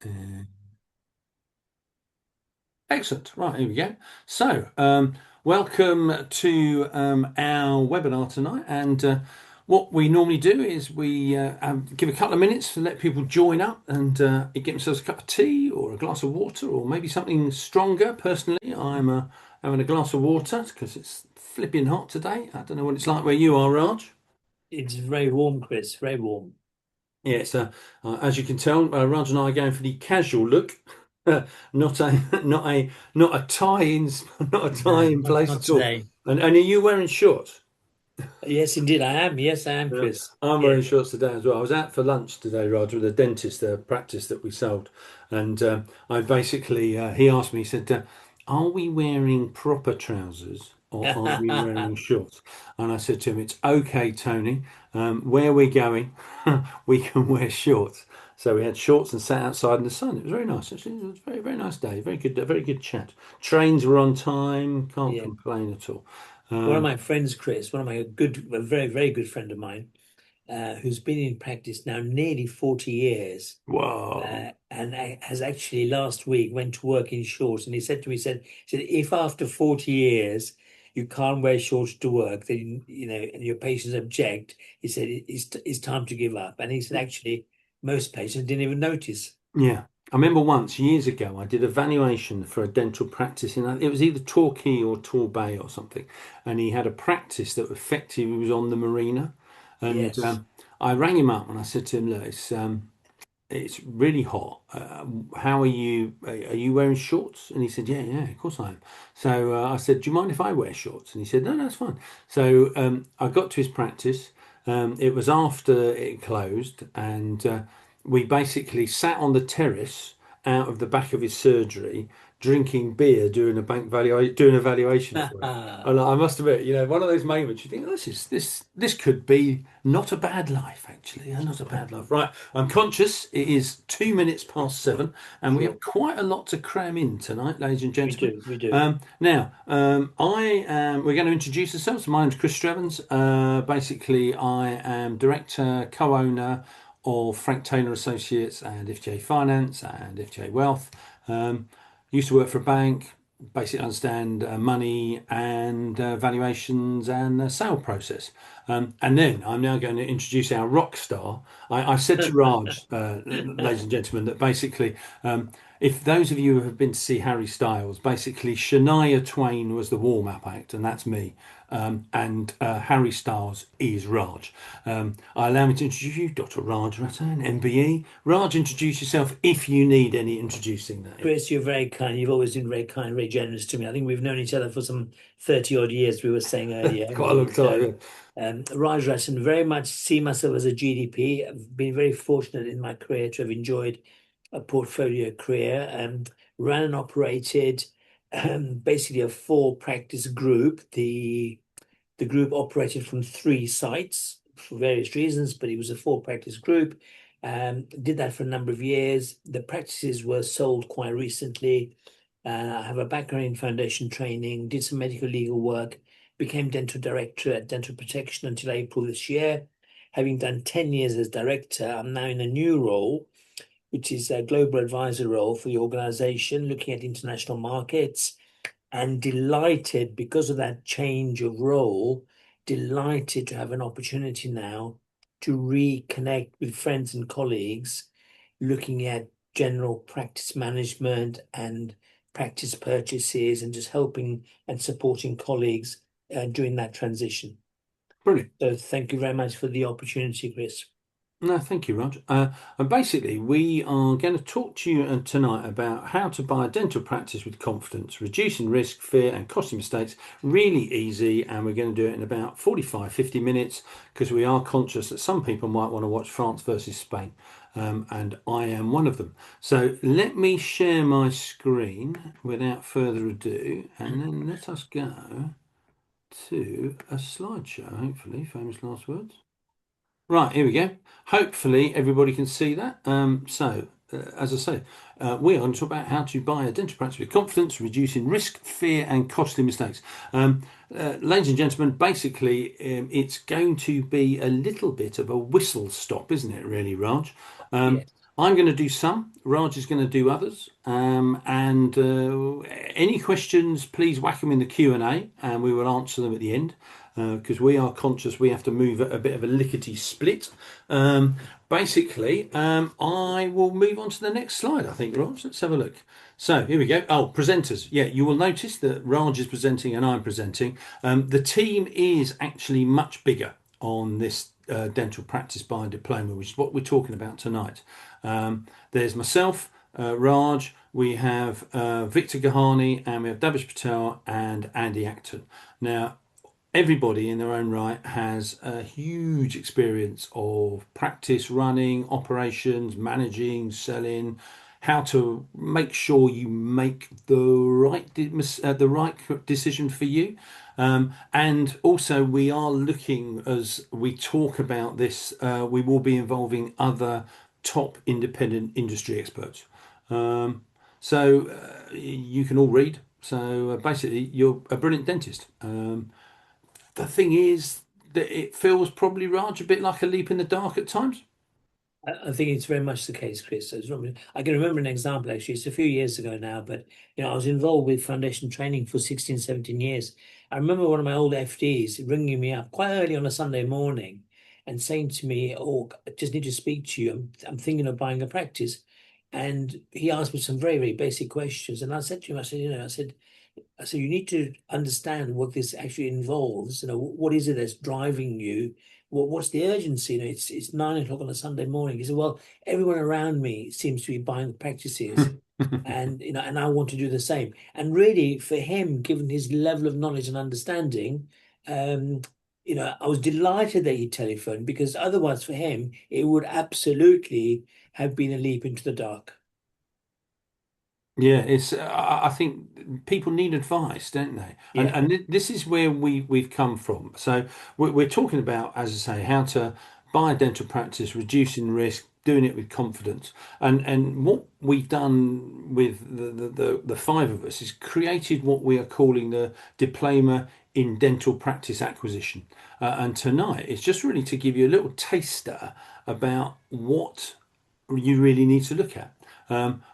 Uh, Excellent. Right, here we go. So, welcome to our webinar tonight. And what we normally do is we give a couple of minutes to let people join up and get themselves a cup of tea or a glass of water or maybe something stronger. Personally, I'm having a glass of water because it's flipping hot today. I don't know what it's like where you are, Raj. It's very warm, Chris. Very warm. Yes, as you can tell, Raj and I are going for the casual look, not a not a tie in not a tie No, in place not at all. today. And are you wearing shorts? Yes, indeed, I am. Yes, I am, Yeah, Chris. I'm Yeah. wearing shorts today as well. I was out for lunch today, Raj, with a dentist, a practice that we sold, and I basically he asked me, he said, "Are we wearing proper trousers or are we wearing shorts?" And I said to him, "It's okay, Tony. Where we're going, we can wear shorts." So we had shorts and sat outside in the sun. It was very nice. Actually, it was a very, very nice day. Very good chat. Trains were on time. Can't Yeah. complain at all. One of Um, my friends, Chris, a very, very good friend of mine, who's been in practice now nearly 40 years, Whoa. and has actually last week went to work in shorts. And he said to me, he said, if after 40 years you can't wear shorts to work, then, and your patients object, he said, it's time to give up. And he said, actually, most patients didn't even notice. Yeah. I remember once years ago, I did a valuation for a dental practice it was either Torquay or Torbay or something. And he had a practice that effectively was on the marina. And Yes. I rang him up and I said to him, look, it's really hot. How are you wearing shorts? And he said, yeah, of course I am. So I said, do you mind if I wear shorts? And he said, no, it's fine. So I got to his practice. It was after it closed, and we basically sat on the terrace out of the back of his surgery, drinking beer, doing a valuation for him. And I must admit, one of those moments you think, oh, this could be not a bad life, actually, not a bad life. Right, I'm conscious it is 2 minutes past seven, and we have Sure. quite a lot to cram in tonight, ladies and We gentlemen. do. We do. We're going to introduce ourselves. My name's Chris Strevens. Basically, I am director, co-owner of Frank Taylor Associates and FJ Finance and FJ Wealth. Um, Used to work for a bank, basically understand money and valuations and the sale process. And then I'm now going to introduce our rock star. I said to Raj, ladies and gentlemen, that basically, if those of you who have been to see Harry Styles, basically Shania Twain was the warm-up act, and that's me. And Harry Styles is Raj. I allow me to introduce you, Dr. Raj Rattan, MBE. Raj, introduce yourself if you need any introducing there. Chris, you're very kind. You've always been very kind, very generous to me. I think we've known each other for some 30 odd years, we were saying earlier, haven't Quite a we? long time, So, yeah. Raj Rasan, very much see myself as a GDP. I've been very fortunate in my career to have enjoyed a portfolio career and ran and operated basically a four practice group. The group operated from three sites for various reasons, but it was a four practice group. Did that for a number of years. The practices were sold quite recently. I have a background in foundation training, did some medical legal work, became dental director at Dental Protection until April this year. Having done 10 years as director, I'm now in a new role, which is a global advisor role for the organization, looking at international markets, and delighted because of that change of role, delighted to have an opportunity now to reconnect with friends and colleagues, looking at general practice management and practice purchases and just helping and supporting colleagues during that transition. Brilliant. So thank you very much for the opportunity, Chris. No, thank you, Raj. And basically, we are going to talk to you tonight about how to buy a dental practice with confidence, reducing risk, fear, and costly mistakes. Really easy, and we're going to do it in about 45, 50 minutes because we are conscious that some people might want to watch France versus Spain, and I am one of them. So let me share my screen without further ado, and then let us go to a slideshow, hopefully, famous last words. Right, here we go. Hopefully, everybody can see that. As I say, we are going to talk about how to buy a dental practice with confidence, reducing risk, fear, and costly mistakes. Ladies and gentlemen, basically, it's going to be a little bit of a whistle stop, isn't it, really, Raj? Um, Yes. I'm going to do some. Raj is going to do others. And any questions, please whack them in the Q&A, and we will answer them at the end. Because we are conscious we have to move at a bit of a lickety split. Basically, I will move on to the next slide, I think, Raj. Let's have a look. So here we go. Oh, presenters. Yeah, you will notice that Raj is presenting and I'm presenting. The team is actually much bigger on this dental practice by diploma, which is what we're talking about tonight. There's myself, Raj, we have Victor Gahani, and we have Davish Patel and Andy Acton. Now, everybody in their own right has a huge experience of practice running, operations, managing, selling, how to make sure you make the right decision for you. And also, we are looking as we talk about this. We will be involving other top independent industry experts. So you can all read. So basically, you're a brilliant dentist. The thing is that it feels probably, Raj, a bit like a leap in the dark at times. I think it's very much the case, Chris. I can remember an example actually. It's a few years ago now, but I was involved with foundation training for 16, 17 years. I remember one of my old FDs ringing me up quite early on a Sunday morning and saying to me, "Oh, I just need to speak to you. I'm thinking of buying a practice." And he asked me some very, very basic questions. And I said to him, I said, you need to understand what this actually involves. What is it that's driving you? What's the urgency? It's 9 o'clock on a Sunday morning. He said, well, everyone around me seems to be buying practices, and I want to do the same. And really, for him, given his level of knowledge and understanding, um, I was delighted that he telephoned because otherwise, for him, it would absolutely have been a leap into the dark. Yeah, it's. I think people need advice, don't they? And Yeah. and this is where we've come from. So we're talking about, as I say, how to buy a dental practice, reducing risk, doing it with confidence. And what we've done with the five of us is created what we are calling the diploma in dental practice acquisition. And tonight it's just really to give you a little taster about what you really need to look at.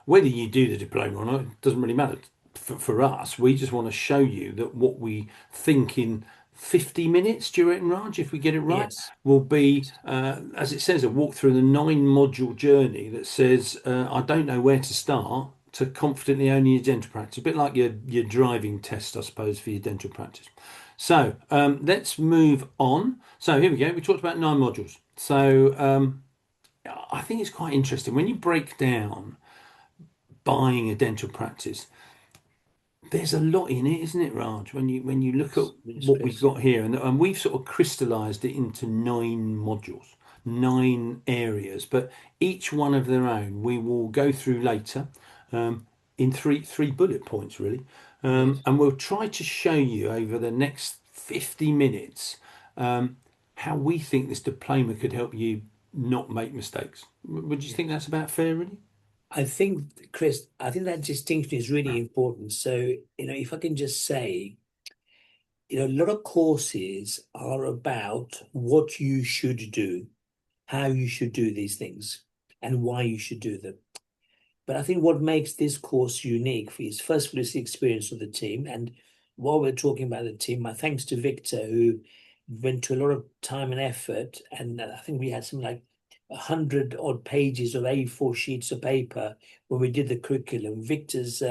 Whether you do the diploma or not, doesn't really matter. For us, we just want to show you that what we think in 50 minutes, do you reckon, Raj, if we get it right, Yes. will be, as it says, a walk through the 9 module journey that says, I don't know where to start to confidently own your dental practice. A bit like your driving test, I suppose, for your dental practice. So let's move on. So here we go. We talked about 9 modules. So I think it's quite interesting when you break down buying a dental practice. There's a lot in it, isn't it, Raj? When you look at Yes, what we've Chris. got here, and we've sort of crystallized it into 9 modules, 9 areas, but each one of their own we will go through later, in three bullet points really, Yes. and we'll try to show you over the next 50 minutes how we think this diploma could help you not make mistakes. Would you think that's about fair, really? I think, Chris, I think that distinction is really important. So, if I can just say, a lot of courses are about what you should do, how you should do these things, and why you should do them. But I think what makes this course unique is first of all, it's the experience of the team. And while we're talking about the team, my thanks to Victor, who went to a lot of time and effort. And I think we had something like 100 odd pages of A4 sheets of paper when we did the curriculum. Victor's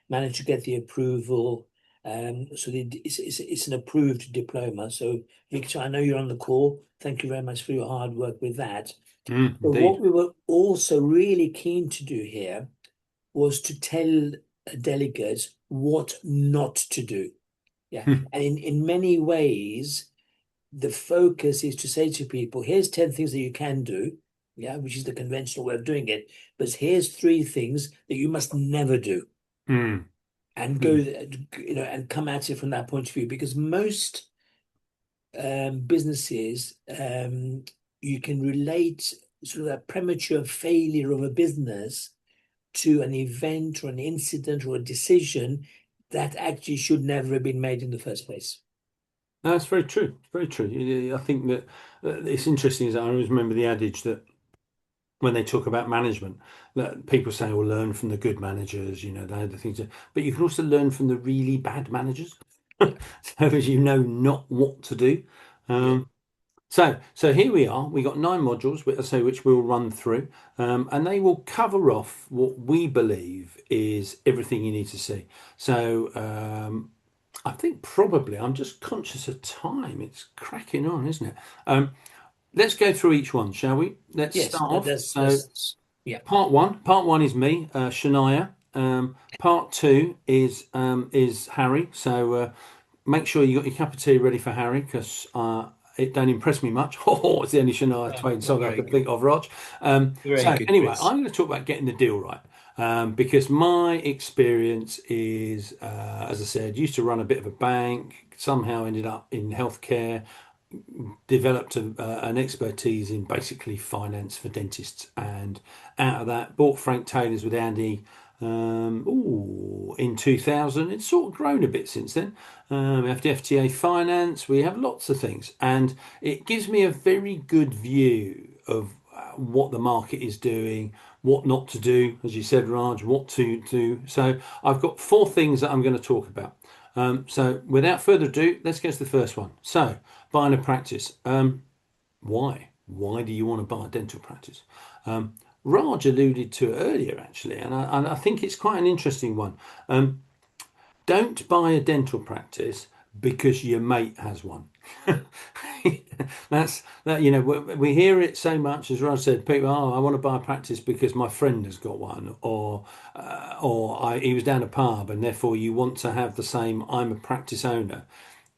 managed to get the approval. So it's an approved diploma. So, Victor, I know you're on the call. Thank you very much for your hard work with that. But what Indeed. we were also really keen to do here was to tell delegates what not to do. Yeah. And in many ways, the focus is to say to people, here's 10 things that you can do. Yeah, which is the conventional way of doing it. But here's 3 things that you must never do Mm. and go, Mm. and come at it from that point of view. Because most businesses, you can relate sort of that premature failure of a business to an event or an incident or a decision that actually should never have been made in the first place. No, that's very true. Very true. I think that it's interesting is that I always remember the adage that when they talk about management, that people say, "Well, learn from the good managers." They had the things, but you can also learn from the really bad managers, so Yeah, as you know not what to do. yeah, Um, so here we are. We got 9 modules, which we'll run through, and they will cover off what we believe is everything you need to see. So I think probably I'm just conscious of time. It's cracking on, isn't it? Um, let's go through each one, shall we? Let's yes. start off. So Yeah. part one is me, Shania. Part two is Harry. So make sure you got your cup of tea ready for Harry because it don't impress me much. Oh, it's the only Shania Twain song I Very can good. think of, Rog. Very So good, anyway, Chris. I'm going to talk about getting the deal right. Because my experience is, as I said, used to run a bit of a bank, somehow ended up in healthcare, developed an expertise in basically finance for dentists, and out of that, bought Frank Taylor's with Andy in 2000. It's sort of grown a bit since then. We have the FTA finance, we have lots of things, and it gives me a very good view of what the market is doing, what not to do, as you said, Raj, what to do. So I've got 4 things that I'm going to talk about. So without further ado, let's get to the first one. So buying a practice. Why? Why do you want to buy a dental practice? Um, Raj alluded to it earlier, actually, and I think it's quite an interesting one. Don't buy a dental practice because your mate has one. That's that. We hear it so much. As Raj said, people, oh, I want to buy a practice because my friend has got one, or he was down a pub, and therefore you want to have the same. I'm a practice owner.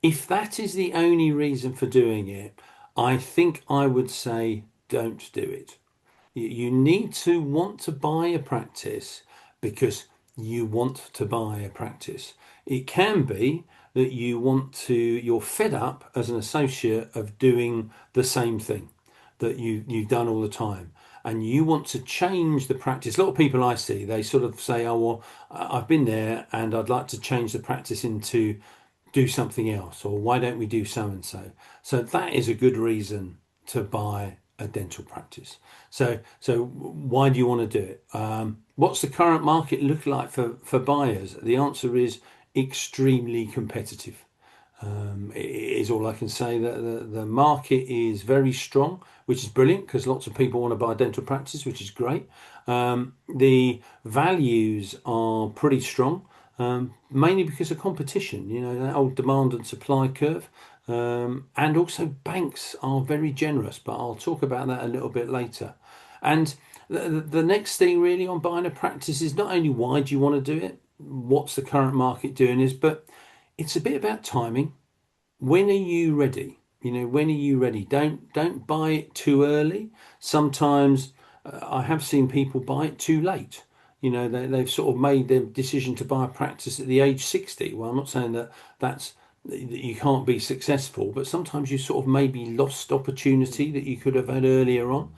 If that is the only reason for doing it, I think I would say don't do it. You need to want to buy a practice because you want to buy a practice. It can be that you're fed up as an associate of doing the same thing that you've done all the time. And you want to change the practice. A lot of people I see, they sort of say, "Oh, well, I've been there and I'd like to change the practice into do something else," or "why don't we do so and so?" So that is a good reason to buy a dental practice. So why do you want to do it? What's the current market look like for buyers? The answer is extremely competitive. Is all I can say. That the market is very strong, which is brilliant because lots of people want to buy dental practice, which is great. The values are pretty strong, mainly because of competition. That old demand and supply curve. And also banks are very generous, but I'll talk about that a little bit later. And the next thing really on buying a practice is not only why do you want to do it, what's the current market doing is, but it's a bit about timing. When are you ready? When are you ready? Don't buy it too early. Sometimes I have seen people buy it too late. They've sort of made their decision to buy a practice at the age 60. Well, I'm not saying that you can't be successful, but sometimes you sort of maybe lost opportunity that you could have had earlier on.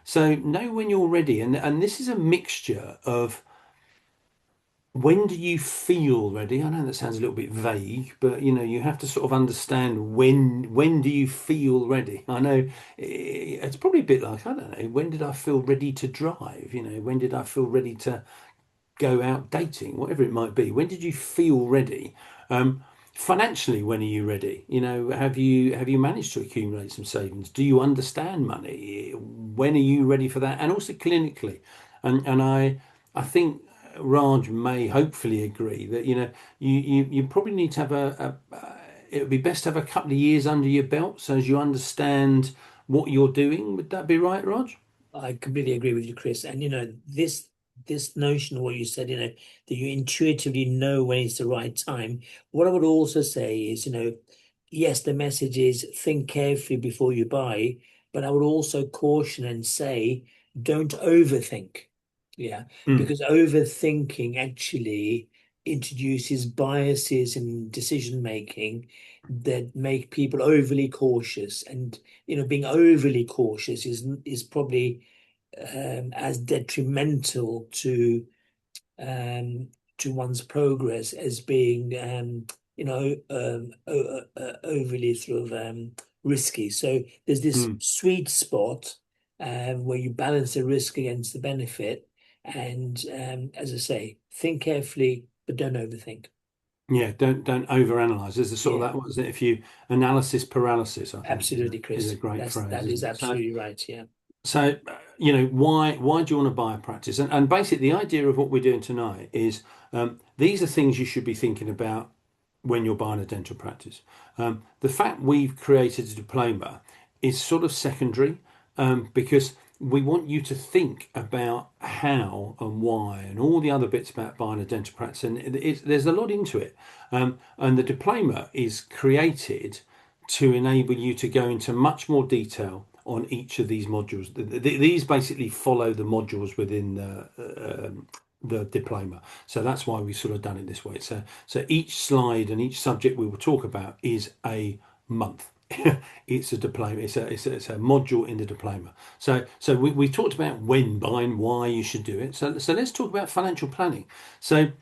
So know when you're ready, and this is a mixture of when do you feel ready? I know that sounds a little bit vague, but you have to sort of understand when do you feel ready? I know it's probably a bit like, I don't know, when did I feel ready to drive? When did I feel ready to go out dating, whatever it might be. When did you feel ready? Financially, when are you ready? Have you managed to accumulate some savings? Do you understand money? When are you ready for that? And also clinically, and I think Raj may hopefully agree that you probably need to have it would be best to have a couple of years under your belt so as you understand what you're doing. Would that be right, Raj? I completely agree with you, Chris. And this notion of what you said, that you intuitively know when it's the right time. What I would also say is, yes, the message is think carefully before you buy, but I would also caution and say don't overthink. Yeah, Mm, because overthinking actually introduces biases in decision making that make people overly cautious. And being overly cautious is probably as detrimental um, to one's progress as being overly sort of risky. So there's this mm, sweet spot, where you balance the risk against the benefit. And as I say, think carefully, but don't overthink. Yeah, don't overanalyze. There's a sort of Yeah, that, what is it? If you analysis paralysis, I think absolutely, is a Chris. great phrase, That is isn't it? So absolutely right. Yeah. so, why do you want to buy a practice? And basically, the idea of what we're doing tonight is these are things you should be thinking about when you're buying a dental practice. The fact we've created a diploma is sort of secondary because we want you to think about how and why and all the other bits about buying a dental practice. And there's a lot into it. And the diploma is created to enable you to go into much more detail on each of these modules. These basically follow the modules within the diploma. So that's why we've sort of done it this way. So each slide and each subject we will talk about is a month. It's a diploma. It's a module in the diploma. So we talked about when buying, why you should do it. So let's talk about financial planning. So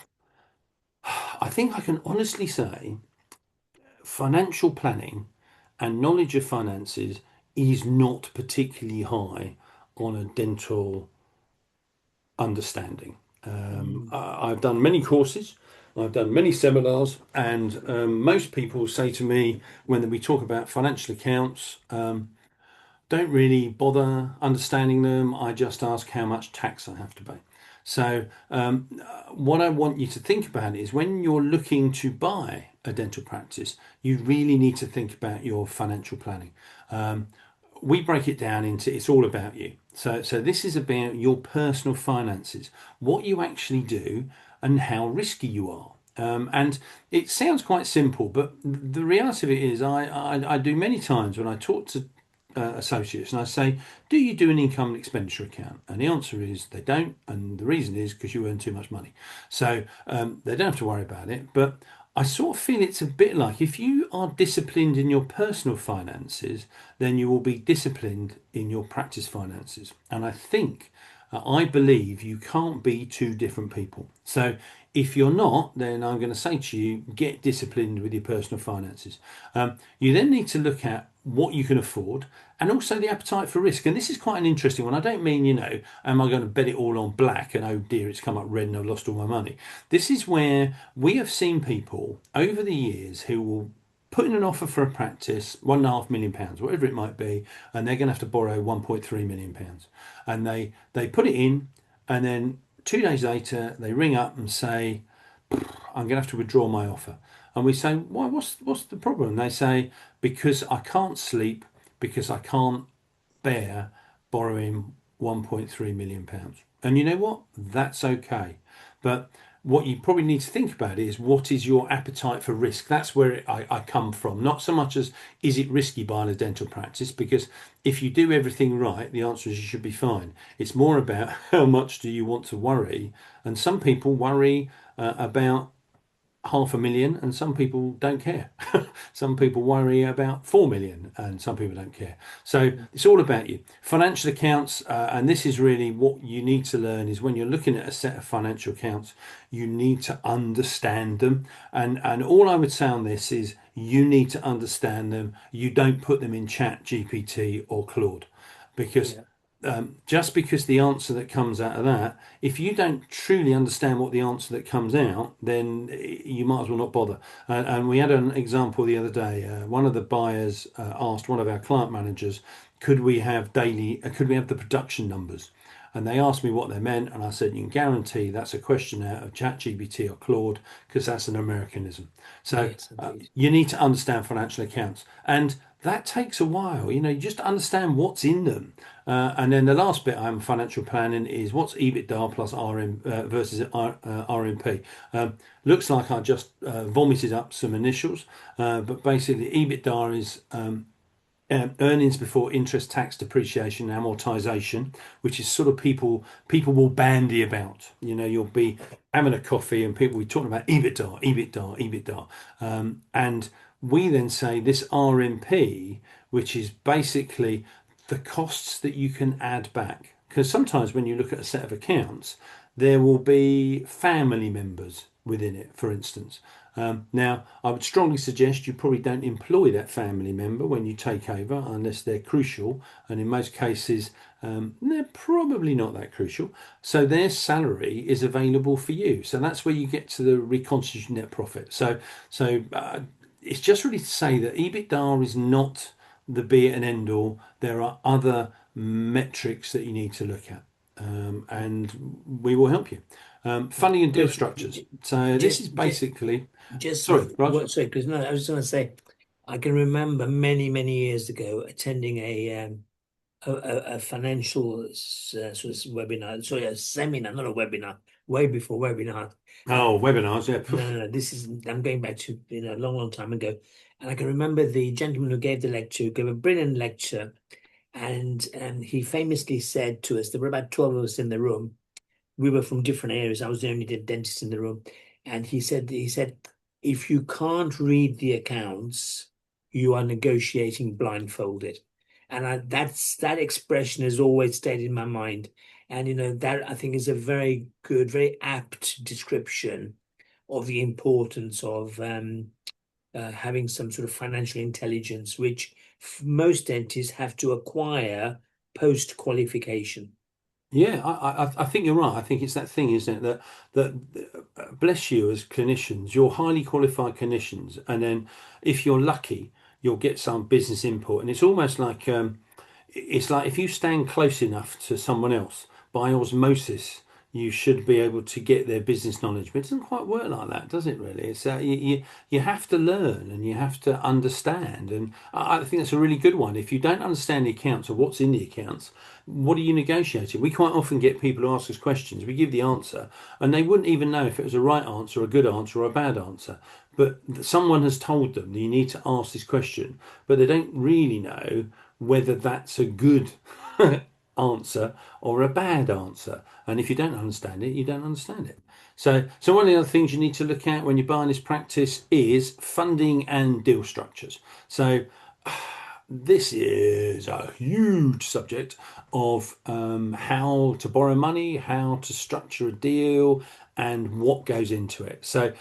I think I can honestly say financial planning and knowledge of finances is not particularly high on a dental understanding. Mm. I've done many courses, I've done many seminars, and most people say to me when we talk about financial accounts, don't really bother understanding them. I just ask how much tax I have to pay. So, what I want you to think about is when you're looking to buy a dental practice, you really need to think about your financial planning. We break it down into it's all about you. So this is about your personal finances, what you actually do, and how risky you are. And it sounds quite simple, but the reality of it is, I do many times when I talk to associates and I say, do you do an income and expenditure account? And the answer is they don't. And the reason is because you earn too much money. So they don't have to worry about it. But I sort of feel it's a bit like if you are disciplined in your personal finances, then you will be disciplined in your practice finances. And I believe you can't be two different people. So if you're not, then I'm going to say to you, get disciplined with your personal finances. You then need to look at what you can afford and also the appetite for risk. And this is quite an interesting one. I don't mean, am I going to bet it all on black and oh dear, it's come up red and I've lost all my money. This is where we have seen people over the years who will put in an offer for a practice, £1.5 million, whatever it might be, and they're going to have to borrow £1.3 million. And they put it in, and then 2 days later they ring up and say, I'm going to have to withdraw my offer. And we say, why? What's the problem? They say, because I can't sleep, because I can't bear borrowing £1.3 million. And you know what? That's okay. But what you probably need to think about is what is your appetite for risk? That's where I come from. Not so much as is it risky buying a dental practice, because if you do everything right, the answer is you should be fine. It's more about how much do you want to worry. And some people worry about 500,000 and some people don't care. Some people worry about 4 million and some people don't care. So it's all about you. Financial accounts, and this is really what you need to learn is when you're looking at a set of financial accounts, you need to understand them. And all I would say on this is you need to understand them. You don't put them in Chat GPT or Claude because Yeah. just because the answer that comes out of that, if you don't truly understand what the answer that comes out, then you might as well not bother. And we had an example the other day. One of the buyers asked one of our client managers, could we have the production numbers? And they asked me what they meant, and I said, you can guarantee that's a question out of ChatGPT or Claude because that's an Americanism. So Yes, indeed. you need to understand financial accounts, and that takes a while. You just understand what's in them. And then the last bit I'm financial planning is what's EBITDA plus RM versus RMP. Looks like I just vomited up some initials, but basically EBITDA is earnings before interest, tax, depreciation, amortization, which is sort of people will bandy about. You'll be having a coffee and people will be talking about EBITDA, EBITDA, EBITDA, and we then say this RMP, which is basically the costs that you can add back. Because sometimes when you look at a set of accounts, there will be family members within it, for instance. Now, I would strongly suggest you probably don't employ that family member when you take over unless they're crucial, and in most cases, they're probably not that crucial. So their salary is available for you. So that's where you get to the reconstituted net profit. So it's just really to say that EBITDA is not the be it and end all. There are other metrics that you need to look at, and we will help you. Funding and deal Chris, structures. So this is just, just, basically, just sorry, Raj. what? Sorry, Chris. No, I was just going to say, I can remember many, many years ago attending a financial sort of webinar. Sorry, a seminar, not a webinar. Way before webinar. Oh, webinars, yeah. No, no, no. This is I'm going back to a long, long time ago, and I can remember the gentleman who gave the lecture gave a brilliant lecture, and he famously said to us, there were about 12 of us in the room. We were from different areas. I was the only dentist in the room, and he said, if you can't read the accounts, you are negotiating blindfolded, and that expression has always stayed in my mind. And that I think is a very good, very apt description of the importance of having some sort of financial intelligence, which most dentists have to acquire post qualification. Yeah, I think you're right. I think it's that thing, isn't it? That bless you as clinicians, you're highly qualified clinicians, and then if you're lucky, you'll get some business input, and it's like if you stand close enough to someone else by osmosis, you should be able to get their business knowledge. But it doesn't quite work like that, does it? Really, it's you have to learn and you have to understand, and I think that's a really good one. If you don't understand the accounts or what's in the accounts, what are you negotiating? We quite often get people who ask us questions. We give the answer, and they wouldn't even know if it was a right answer, a good answer, or a bad answer. But someone has told them that you need to ask this question, but they don't really know whether that's a good answer or a bad answer. And if you don't understand it, you don't understand it. So one of the other things you need to look at when you're buying this practice is funding and deal structures. So this is a huge subject of how to borrow money, how to structure a deal, and what goes into it. So,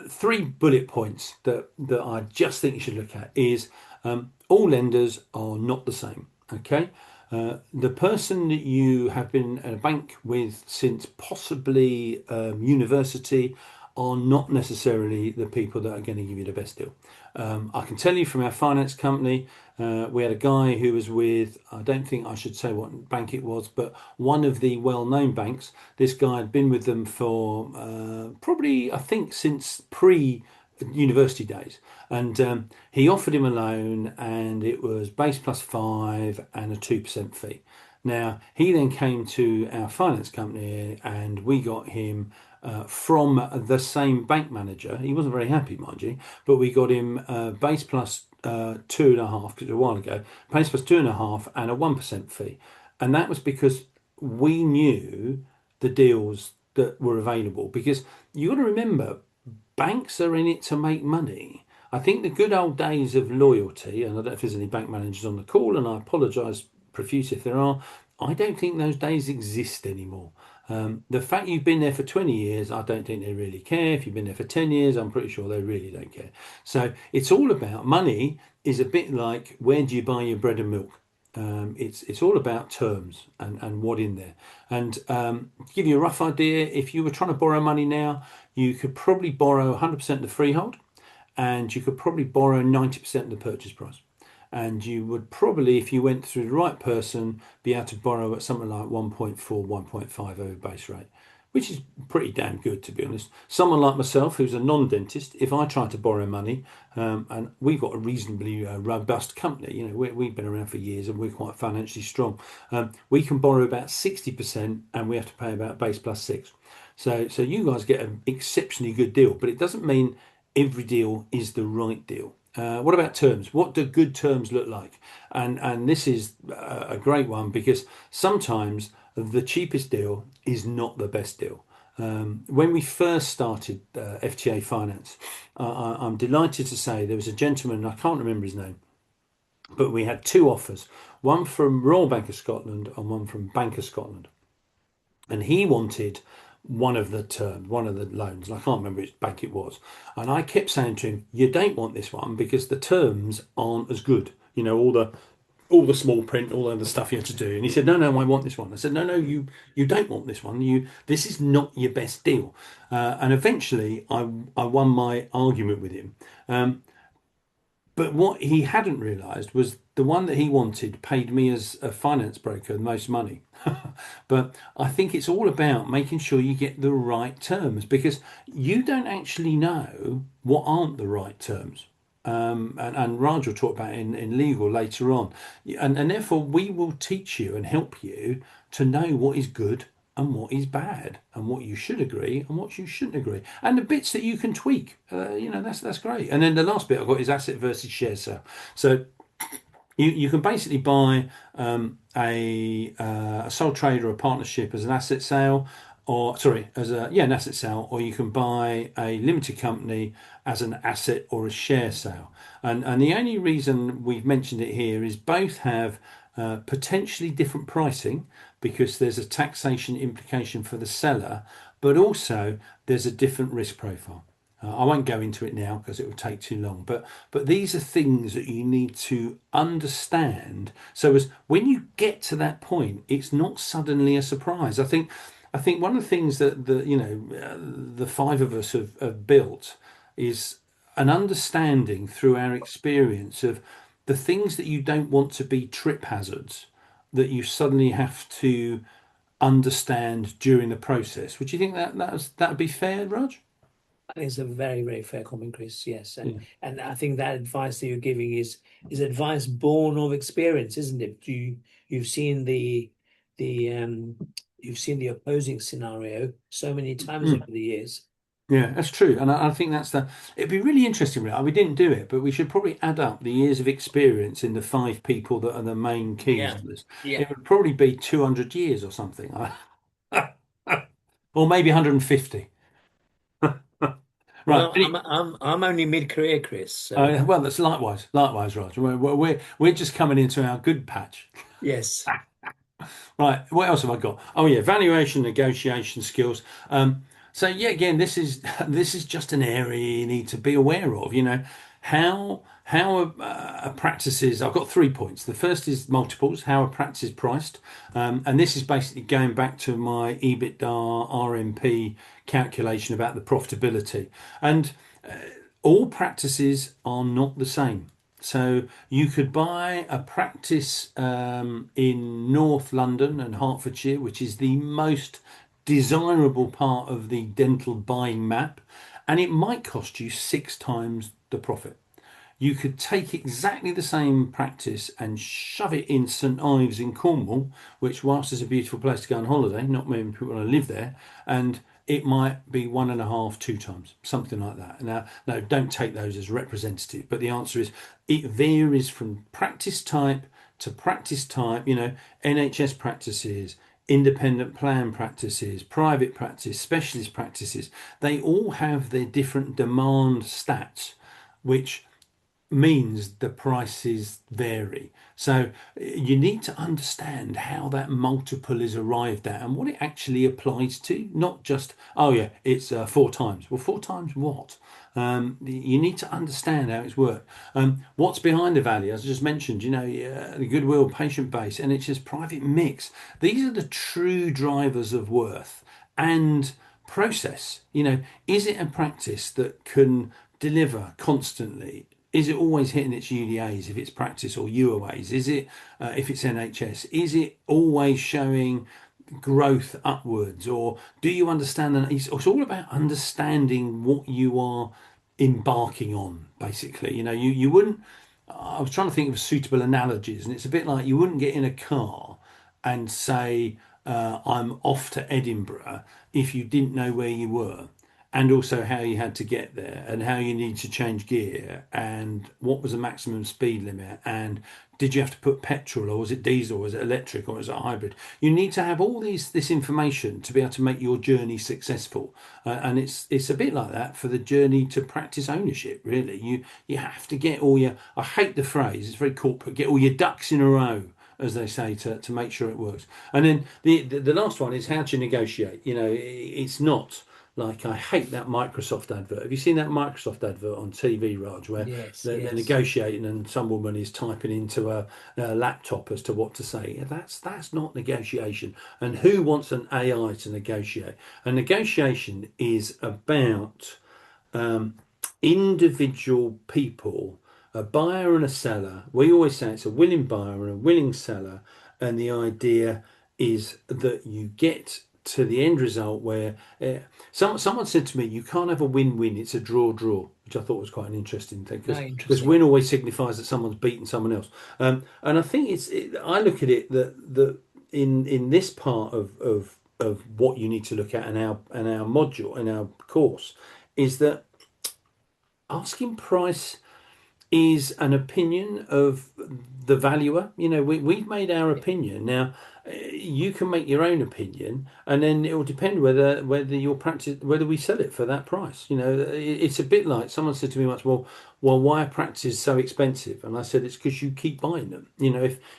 three bullet points that I just think you should look at is all lenders are not the same. Okay. The person that you have been at a bank with since possibly university are not necessarily the people that are going to give you the best deal. I can tell you from our finance company, we had a guy who was with, I don't think I should say what bank it was, but one of the well-known banks. This guy had been with them for probably, I think, since pre-university days. And he offered him a loan, and it was base plus 5 and a 2% fee. Now, he then came to our finance company and we got him from the same bank manager. He wasn't very happy, mind you, but we got him base plus 2.5, because a while ago, base plus 2.5 and a 1% fee. And that was because we knew the deals that were available. Because you got to remember, banks are in it to make money. I think the good old days of loyalty, and I don't know if there's any bank managers on the call, and I apologise profuse if there are, I don't think those days exist anymore. The fact you've been there for 20 years, I don't think they really care. If you've been there for 10 years, I'm pretty sure they really don't care. So it's all about money, is a bit like where do you buy your bread and milk? It's all about terms and what in there. And to give you a rough idea, if you were trying to borrow money now, you could probably borrow 100% of the freehold, and you could probably borrow 90% of the purchase price. And you would probably, if you went through the right person, be able to borrow at something like 1.4, 1.5 over base rate, which is pretty damn good, to be honest. Someone like myself, who's a non-dentist, if I try to borrow money, and we've got a reasonably robust company, we've been around for years and we're quite financially strong, we can borrow about 60% and we have to pay about base plus 6. So you guys get an exceptionally good deal, but it doesn't mean every deal is the right deal. What about terms? What do good terms look like? And this is a great one, because sometimes the cheapest deal is not the best deal. When we first started FTA Finance, I'm delighted to say there was a gentleman, I can't remember his name, but we had two offers, one from Royal Bank of Scotland and one from Bank of Scotland. And he wanted one of the terms, one of the loans, and I can't remember which bank it was. And I kept saying to him, "You don't want this one because the terms aren't as good. You know, all the small print, all the other stuff you had to do." And he said, "No, no, I want this one." I said, "No, no, you don't want this one. This is not your best deal." And eventually, I won my argument with him. Um, but what he hadn't realised was the one that he wanted paid me as a finance broker the most money. But I think it's all about making sure you get the right terms because you don't actually know what aren't the right terms. And Raj will talk about in legal later on. And therefore, we will teach you and help you to know what is good and what is bad and what you should agree and what you shouldn't agree and the bits that you can tweak. That's great. And then the last bit I've got is asset versus share sale. So you can basically buy a sole trade or a partnership as an asset sale, or sorry, as an asset sale, or you can buy a limited company as an asset or a share sale. And the only reason we've mentioned it here is both have potentially different pricing because there's a taxation implication for the seller, but also there's a different risk profile. I won't go into it now because it will take too long. But these are things that you need to understand. So as when you get to that point, it's not suddenly a surprise. I think one of the things that the five of us have built is an understanding through our experience of the things that you don't want to be trip hazards that you suddenly have to understand during the process. Would you think that would be fair, Raj? I think it's a very, very fair comment, Chris. Yes, and Yeah. and I think that advice that you're giving is advice born of experience, isn't it? You've seen the you've seen the opposing scenario so many times over Mm. the years. Yeah, that's true, and I think that's the. It'd be really interesting. We didn't do it, but we should probably add up the years of experience in the five people that are the main keys Yeah, to this. yeah. It would probably be 200 years or something, or maybe 150. Right. Well, I'm only mid-career, Chris. So Well, that's likewise, Raj. We're just coming into our good patch. yes, Right, what else have I got? Oh yeah, valuation negotiation skills. So yeah, again, this is this is just an area you need to be aware of. You know, how a practices. I've got 3 points. The first is multiples, how a practice is priced, and this is basically going back to my EBITDA RMP calculation about the profitability. And all practices are not the same. So you could buy a practice in North London and Hertfordshire, which is the most desirable part of the dental buying map, and it might cost you 6 times the profit. You could take exactly the same practice and shove it in St Ives in Cornwall, which, whilst is a beautiful place to go on holiday, not many people want to live there, and it might be one and a half, 2 times, something like that. Now, no, don't take those as representative, but the answer is it varies from practice type to practice type. NHS practices, independent plan practices, private practice, specialist practices, they all have their different demand stats, which means the prices vary. So you need to understand how that multiple is arrived at and what it actually applies to, not just, oh yeah, it's 4 times. Well, 4 times what? You need to understand how it's worked. What's behind the value? As I just mentioned, the goodwill, patient base, NHS private mix. These are the true drivers of worth and process. Is it a practice that can deliver constantly? Is it always hitting its UDAs if it's practice or UOAs? Is it if it's NHS? Is it always showing growth upwards? Or do you understand that it's all about understanding what you are embarking on, basically? You wouldn't. I was trying to think of suitable analogies, and it's a bit like you wouldn't get in a car and say, I'm off to Edinburgh if you didn't know where you were and also how you had to get there and how you need to change gear and what was the maximum speed limit and did you have to put petrol or was it diesel or was it electric or was it hybrid. You need to have all this information to be able to make your journey successful, and it's a bit like that for the journey to practice ownership. Really, you have to get all your, I hate the phrase, it's very corporate, get all your ducks in a row as they say, to make sure it works. And then the last one is how to negotiate. It's not like, I hate that Microsoft advert. Have you seen that Microsoft advert on TV, Raj, where Yes, they're yes. negotiating and some woman is typing into a laptop as to what to say? That's not negotiation. And who wants an AI to negotiate? And negotiation is about um, individual people, a buyer and a seller. We always say it's a willing buyer and a willing seller, and the idea is that you get to the end result where someone said to me, "You can't have a win-win; it's a draw-draw," which I thought was quite an interesting thing No, because interesting. win always signifies that someone's beaten someone else. And I think I look at it that in this part of what you need to look at in our module in our course is that asking price is an opinion of the valuer. We've made our Yeah. opinion. Now, you can make your own opinion, and then it will depend whether your practice, whether we sell it for that price. It's a bit like someone said to me once, well, why are practices so expensive? And I said, it's because you keep buying them.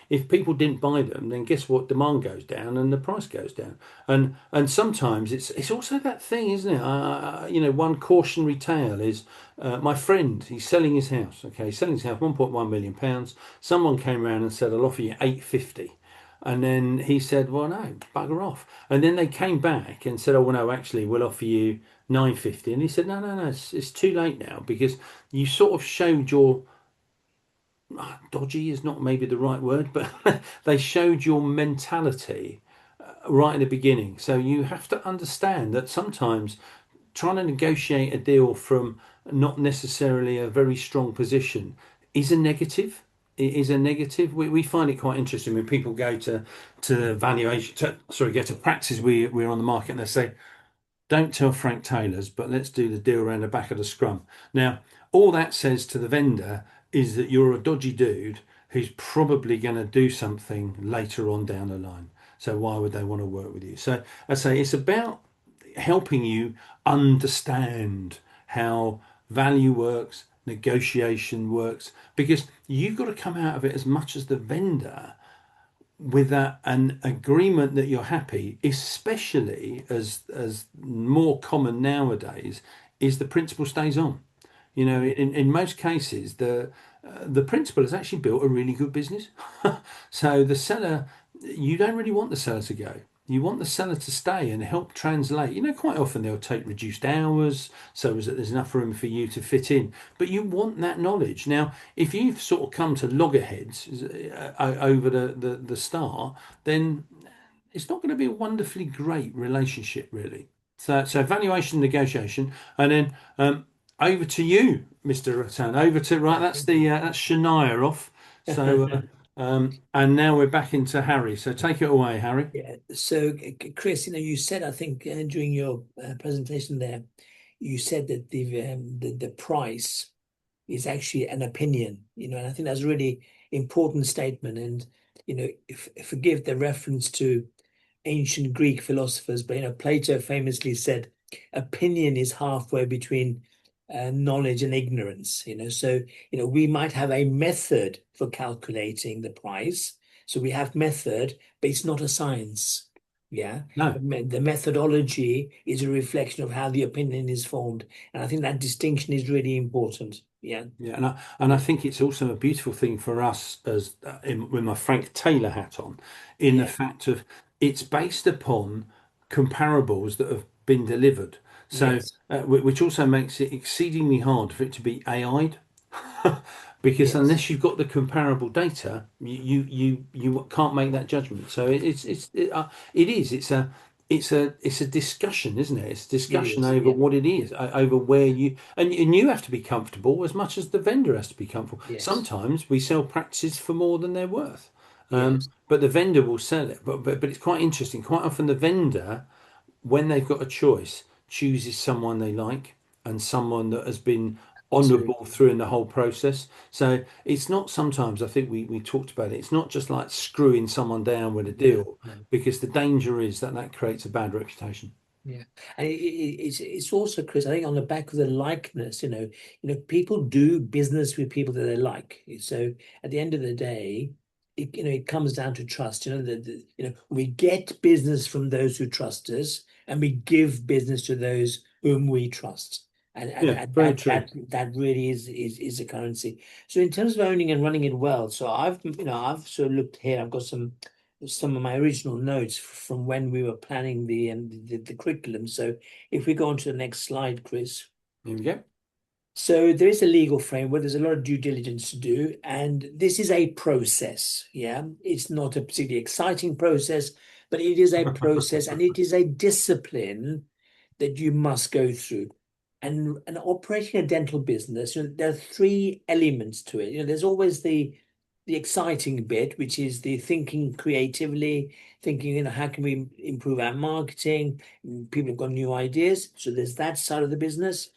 If people didn't buy them, then guess what? Demand goes down and the price goes down. And sometimes it's also that thing, isn't it? One cautionary tale is my friend. He's selling his house. Okay, he's selling his house, £1.1 million. Someone came around and said, "I'll offer you 850." And then he said, "Well, no, bugger off." And then they came back and said, "Oh, well, no, actually, we'll offer you 950." And he said, "No, no, no, it's too late now because you sort of showed your dodgy is not maybe the right word, but they showed your mentality right in the beginning. So you have to understand that sometimes trying to negotiate a deal from not necessarily a very strong position is a negative. It is a negative. We find it quite interesting when people go to valuation, go to practice. We're on the market and they say, don't tell Frank Taylor's, but let's do the deal around the back of the scrum. Now, all that says to the vendor is that you're a dodgy dude who's probably going to do something later on down the line. So why would they want to work with you? So I say it's about helping you understand how value works, negotiation works, because you've got to come out of it as much as the vendor with an agreement that you're happy, especially as more common nowadays, is the principal stays on. In most cases, the principal has actually built a really good business. So the seller, you don't really want the seller to go. You want the seller to stay and help translate. Quite often they'll take reduced hours so as that there's enough room for you to fit in. But you want that knowledge. Now, if you've sort of come to loggerheads over the start, then it's not going to be a wonderfully great relationship, really. So valuation negotiation, and then over to you, Mr. Rattan. Over to right. Yeah, That's thank you. that's Shania off. So and now we're back into Harry. So take it away, Harry. Yeah. So, Chris, you said, I think, during your presentation there, you said that the price is actually an opinion, and I think that's a really important statement. And, if forgive the reference to ancient Greek philosophers, but Plato famously said, opinion is halfway between knowledge and ignorance. So we might have a method for calculating the price. So we have method, but it's not a science. Yeah, No. the methodology is a reflection of how the opinion is formed, and I think that distinction is really important. Yeah, Yeah, and I think it's also a beautiful thing for us as with my Frank Taylor hat on, in the yeah, fact of it's based upon comparables that have been delivered. So, yes, which also makes it exceedingly hard for it to be AI'd, because yes, unless you've got the comparable data, you can't make that judgment. So it is it's a discussion, isn't it? It's a it discussion is. over Yeah, what it is, over where and you have to be comfortable as much as the vendor has to be comfortable. yes, Sometimes we sell practices for more than they're worth, yes, but the vendor will sell it. But it's quite interesting. Quite often the vendor, when they've got a choice, chooses someone they like and someone that has been honourable absolutely. through in the whole process. So it's not sometimes, I think we talked about it, it's not just like screwing someone down with a No, deal, no. because the danger is that creates a bad reputation. Yeah, and it's also, Chris, I think, on the back of the likeness. People do business with people that they like. So at the end of the day, it comes down to trust. We get business from those who trust us, and we give business to those whom we trust. Yeah, And very that true. that that really is a currency. So in terms of owning and running it well, so I've sort of looked here. I've got some of my original notes from when we were planning the curriculum. So if we go on to the next slide, Chris. Here we go. So there is a legal framework. There's a lot of due diligence to do, and this is a process. Yeah, it's not a particularly exciting process, but it is a process, and it is a discipline that you must go through. And operating a dental business, there are three elements to it. There's always the exciting bit, which is the thinking creatively, thinking, how can we improve our marketing? People have got new ideas, so there's that side of the business.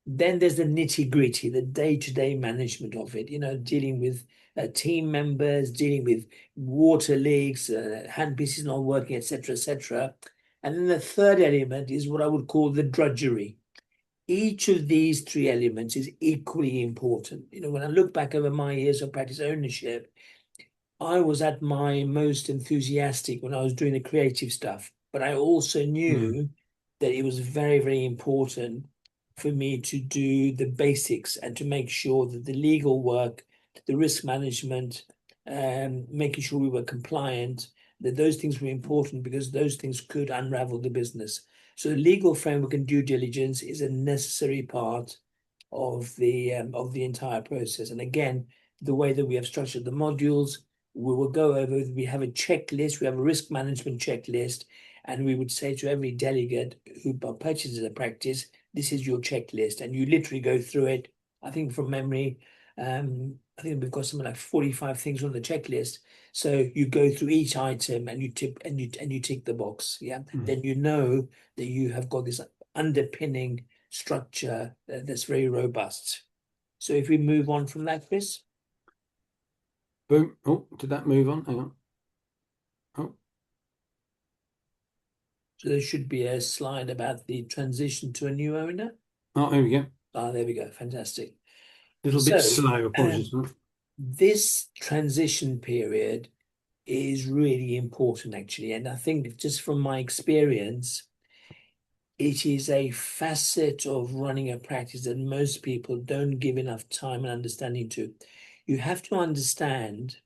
Then there's the nitty-gritty, the day-to-day management of it, dealing with team members, dealing with water leaks, handpieces not working, etc., etc. And then the third element is what I would call the drudgery. Each of these three elements is equally important. When I look back over my years of practice ownership, I was at my most enthusiastic when I was doing the creative stuff, but I also Mm, knew that it was very, very important for me to do the basics and to make sure that the legal work, the risk management, making sure we were compliant, that those things were important because those things could unravel the business. So the legal framework and due diligence is a necessary part of the entire process. And again, the way that we have structured the modules, we will go over, we have a checklist, we have a risk management checklist, and we would say to every delegate who purchases a practice, this is your checklist. And you literally go through it. I think from memory, I think we've got something like 45 things on the checklist. So you go through each item and you tip and you tick the box. Yeah. mm. Then you know that you have got this underpinning structure that's very robust. So if we move on from that, Chris. Boom. Oh, did that move on? Hang on. Oh, So there should be a slide about the transition to a new owner. oh, here we go. Ah, there we go. Fantastic. Little bit So slow. Apologies for that. this transition period is really important, actually. And I think just from my experience, it is a facet of running a practice that most people don't give enough time and understanding to. You have to understand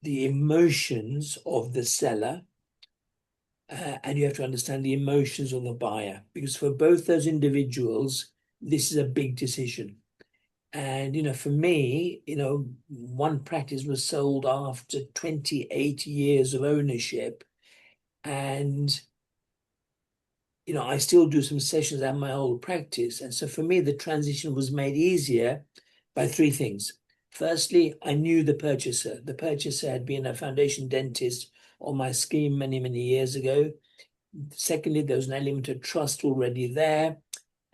the emotions of the seller, and you have to understand the emotions of the buyer, because for both those individuals, this is a big decision. And for me, one practice was sold after 28 years of ownership, and I still do some sessions at my old practice. And so for me, the transition was made easier by three things. Firstly, I knew the purchaser. The purchaser had been a foundation dentist on my scheme many, many years ago. Secondly, there was an element of trust already there.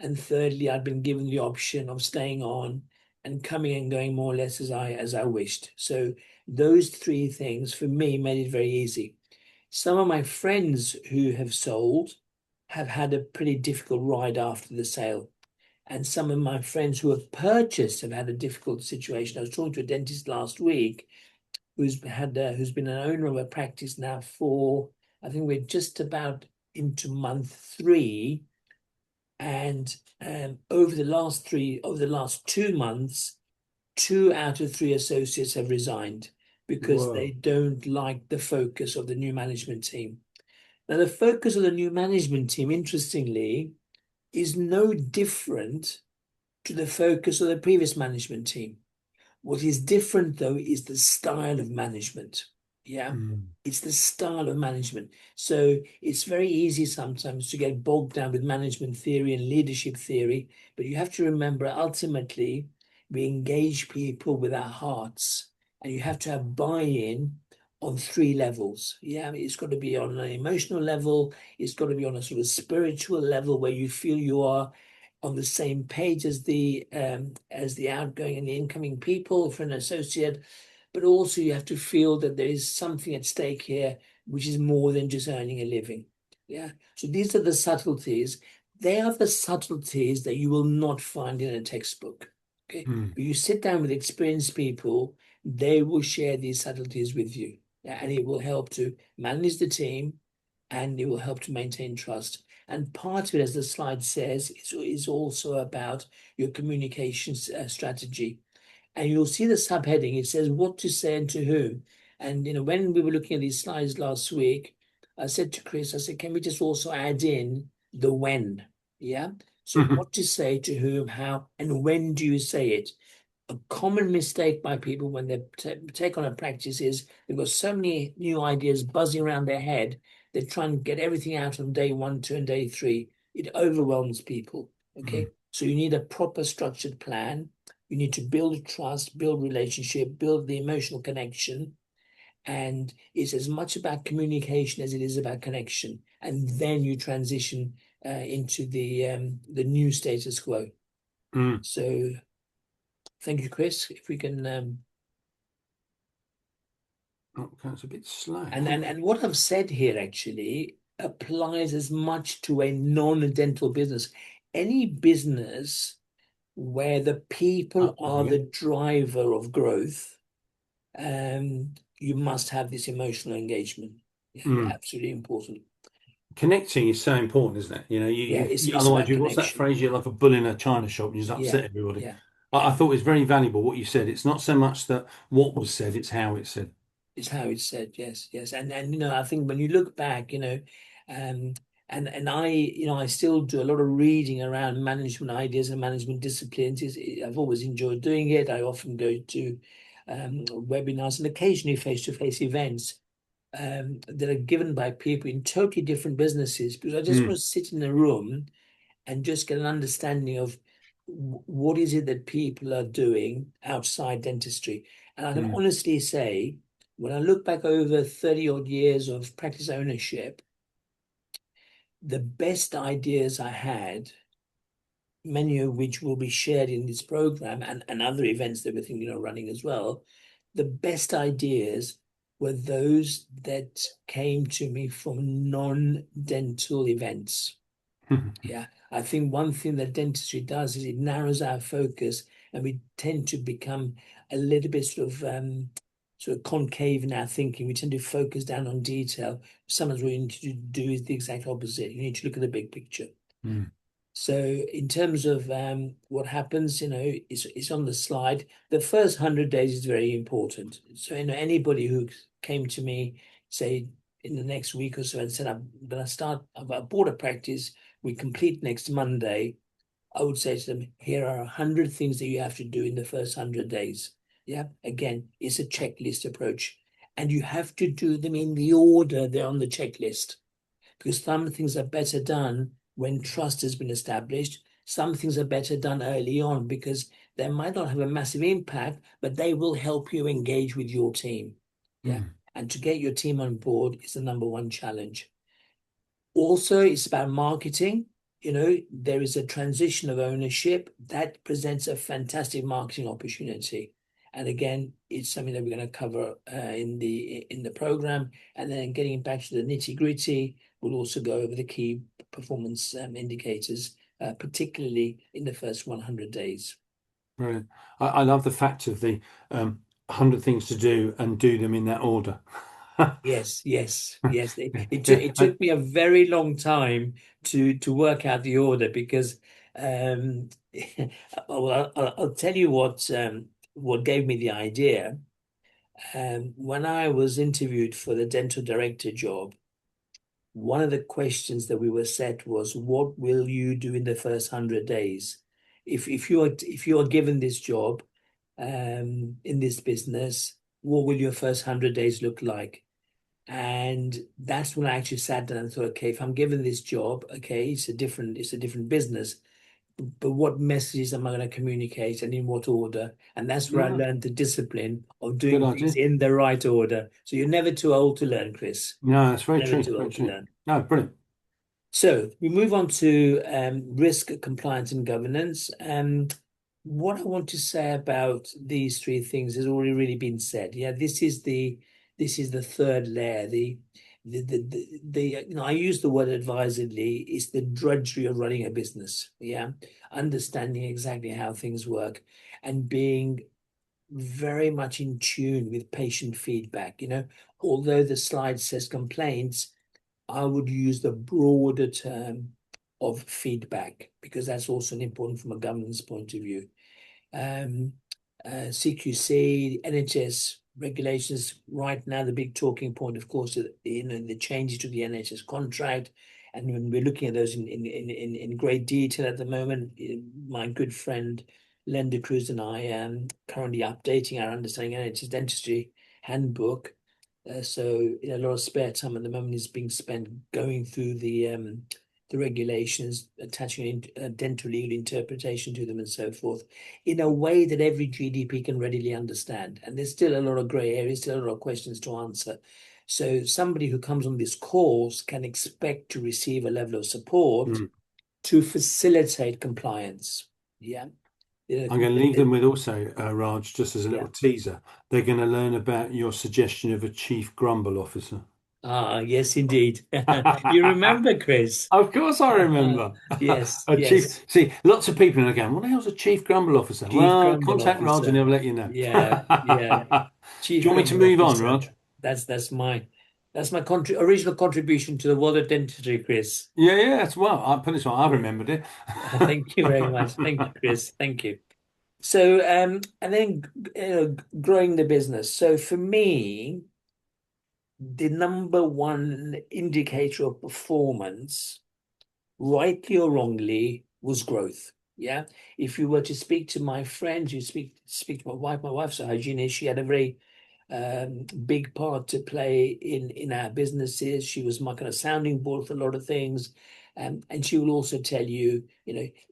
And thirdly, I'd been given the option of staying on and coming and going more or less as I wished. So those three things for me made it very easy. Some of my friends who have sold have had a pretty difficult ride after the sale. And some of my friends who have purchased have had a difficult situation. I was talking to a dentist last week who's been an owner of a practice now for, I think we're just about into month three. And over the last 2 months, 2 out of 3 associates have resigned because they Whoa. don't like the focus of the new management team. Now, the focus of the new management team, interestingly, is no different to the focus of the previous management team. What is different, though, is the style of management. Yeah, Mm, it's the style of management. So it's very easy sometimes to get bogged down with management theory and leadership theory, but you have to remember ultimately we engage people with our hearts, and you have to have buy-in on three levels. Yeah, it's got to be on an emotional level, it's got to be on a sort of spiritual level where you feel you are on the same page as the outgoing and the incoming people for an associate, but also you have to feel that there is something at stake here, which is more than just earning a living. Yeah. So these are the subtleties. They are the subtleties that you will not find in a textbook. Okay. mm. But you sit down with experienced people, they will share these subtleties with you. And it will help to manage the team, and it will help to maintain trust. And part of it, as the slide says, is also about your communications strategy. And you'll see the subheading, it says what to say and to whom. And when we were looking at these slides last week, I said to Chris, I said, can we just also add in the when? Yeah. So what to say to whom, how, and when do you say it? A common mistake by people when they take on a practice is they've got so many new ideas buzzing around their head. They try and get everything out on day 1, 2, and day 3. It overwhelms people. Okay. So you need a proper structured plan. You need to build trust, build relationship, build the emotional connection. And it's as much about communication as it is about connection. And then you transition into the new status quo. Mm. So thank you, Chris. If we can Oh, that's a bit slow. and what I've said here actually applies as much to a non-dental business. Any business where the people Oh, there are we the go. driver of growth, you must have this emotional engagement. Yeah, Mm. absolutely important. Connecting is so important, isn't it? Yeah, it's Otherwise, about what's that connection. phrase? You're like a bull in a china shop. You just Yeah, upset everybody. yeah, I yeah. thought it was very valuable what you said. It's not so much that what was said; it's how it's said. It's how it's said. Yes, yes. And I think when you look back, um, and I still do a lot of reading around management ideas and management disciplines. I've always enjoyed doing it. I often go to webinars and occasionally face-to-face events that are given by people in totally different businesses, because I just want Mm. to sit in a room and just get an understanding of what is it that people are doing outside dentistry. And I can Mm. honestly say, when I look back over 30 odd years of practice ownership, the best ideas I had, many of which will be shared in this program and other events that we're thinking of running as well, the best ideas were those that came to me from non-dental events. Yeah, I think one thing that dentistry does is it narrows our focus, and we tend to become a little bit sort of concave in our thinking. We tend to focus down on detail. Sometimes what you need to do is the exact opposite. You need to look at the big picture. Mm. So in terms of what happens, it's on the slide. The first 100 days is very important. So anybody who came to me, say in the next week or so, and said, "I'm going to start. I've bought a practice. We complete next Monday." I would say to them, "Here are 100 things that you have to do in the first 100 days." Yeah. Again, it's a checklist approach, and you have to do them in the order they're on the checklist, because some things are better done when trust has been established. Some things are better done early on because they might not have a massive impact, but they will help you engage with your team. Yeah. Mm. And to get your team on board is the number one challenge. Also, it's about marketing. There is a transition of ownership that presents a fantastic marketing opportunity. And again, it's something that we're going to cover in the program. And then getting back to the nitty-gritty, we'll also go over the key performance indicators, particularly in the first 100 days. Brilliant. I love the fact of the 100 things to do and do them in that order. Yes, yes, yes. It took Yeah, it took me a very long time to work out the order because um well, I'll tell you what gave me the idea. When I was interviewed for the dental director job, one of the questions that we were set was, what will you do in the first 100 days? If you are given this job in this business, what will your first 100 days look like? And that's when I actually sat down and thought, okay, if I'm given this job, okay, it's a different business, but what messages am I going to communicate and in what order? And that's where I no, learned the discipline of good doing things idea. in the right order. So you're never too old to learn, Chris. No, that's very Never true. too Very old to true. learn. No, brilliant. So we move on to risk, compliance, and governance. What I want to say about these three things has already really been said. Yeah, this is the third layer. I use the word advisedly. It's the drudgery of running a business. Yeah, understanding exactly how things work and being very much in tune with patient feedback. Although the slide says complaints, I would use the broader term of feedback because that's also important from a governance point of view. um, CQC, NHS regulations. Right now, the big talking point, of course, is, the changes to the NHS contract. And when we're looking at those in great detail at the moment, my good friend Linda Cruz and I am currently updating our Understanding NHS Dentistry handbook. So a lot of spare time at the moment is being spent going through the regulations, attaching dental legal interpretation to them and so forth in a way that every GDP can readily understand. And there's still a lot of gray areas, still a lot of questions to answer. So somebody who comes on this course can expect to receive a level of support Mm. to facilitate compliance. Yeah. I'm going to leave them with also, Raj, just as a Yeah. little teaser. They're going to learn about your suggestion of a chief grumble officer. Ah, yes, indeed. You remember, Chris? Of course, I remember. Yes, A chief. yes. See, lots of people are going, what the hell's a chief grumble officer? Chief Well, Grumble contact Raj and Officer. he'll let you know. Yeah, yeah. Do Chief you want me to Grumble move on, Officer. Raj? That's my original contribution to the world of dentistry, Chris. Yeah, yeah, that's well. I put this one. I Yeah. remembered it. Thank you very much. Thank you, Chris. Thank you. So, and then growing the business. So for me, the number one indicator of performance, rightly or wrongly, was growth. Yeah. If you were to speak to my friends, you speak to my wife's a hygienist. She had a very big part to play in our businesses. She was my kind of sounding board for a lot of things. And she will also tell you,